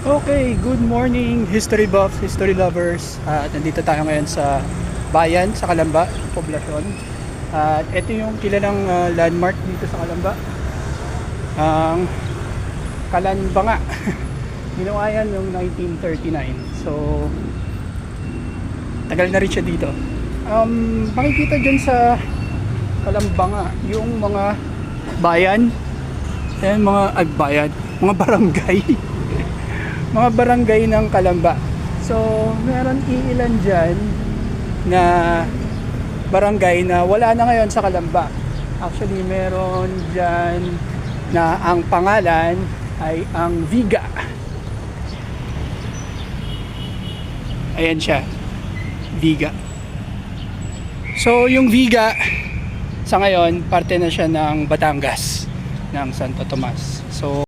Okay, good morning history buffs, history lovers. At nandito tayo ngayon sa bayan, sa Calamba, poblasyon. At ito yung kilalang landmark dito sa Calamba. Ang Kalanbanga. Ginawa yan noong 1939. So, tagal na rin siya dito. Makikita dyan sa Kalambanga yung mga bayan. Ayan, mga barangay. Mga barangay ng Calamba. So, meron iilan dyan na barangay na wala na ngayon sa Calamba. Actually, meron dyan na ang pangalan ay ang Viga. Ayan siya, Viga. So, yung Viga sa ngayon, parte na siya ng Batangas, ng Santo Tomas. So,